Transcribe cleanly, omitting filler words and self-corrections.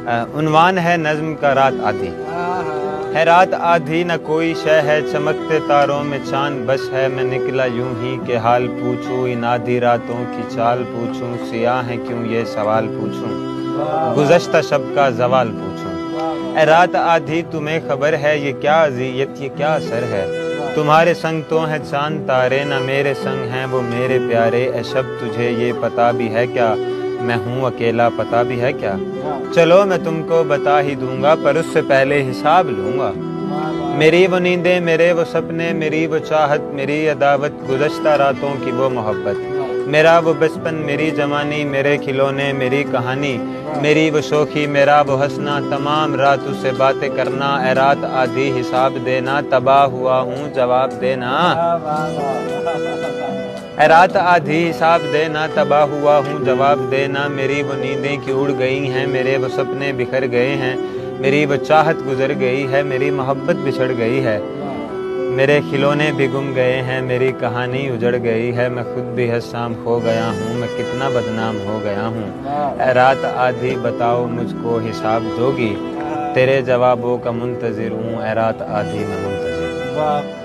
عنوان ہے نظم کا رات آدھی۔ ہے رات آدھی نہ کوئی شے ہے، چمکتے تاروں میں چاند بش ہے، میں نکلا یوں ہی کہ حال پوچھوں، ان آدھی راتوں کی چال پوچھوں، سیاہ ہے کیوں یہ سوال پوچھوں، گزشتہ شب کا زوال پوچھوں۔ اے رات آدھی تمہیں خبر ہے یہ کیا اذیت، یہ کیا اثر ہے، تمہارے سنگ تو ہیں چاند تارے، نہ میرے سنگ ہیں وہ میرے پیارے، اے شب تجھے یہ پتہ بھی ہے کیا، میں ہوں اکیلا پتہ بھی ہے کیا، چلو میں تم کو بتا ہی دوں گا پر اس سے پہلے حساب لوں گا، میری وہ نیندیں میرے وہ سپنے، میری وہ چاہت میری عداوت، گزشتہ راتوں کی وہ محبت، میرا وہ بچپن میری جوانی، میرے کھلونے میری کہانی، میری وہ شوخی میرا وہ ہنسنا، تمام رات اس سے باتیں کرنا، اے رات آدھی حساب دینا، تباہ ہوا ہوں جواب دینا، اے رات آدھی حساب دینا، تباہ ہوا ہوں جواب دینا، میری وہ نیندیں کی اڑ گئی ہیں، میرے وہ سپنے بکھر گئے ہیں، میری وہ چاہت گزر گئی ہے، میری محبت بچھڑ گئی ہے، میرے کھلونے بھی گم گئے ہیں، میری کہانی اجڑ گئی ہے، میں خود بھی حسام کھو گیا ہوں، میں کتنا بدنام ہو گیا ہوں، اے رات آدھی بتاؤ مجھ کو حساب دو گی، تیرے جوابوں کا منتظر ہوں، اے رات آدھی میں منتظر ہوں۔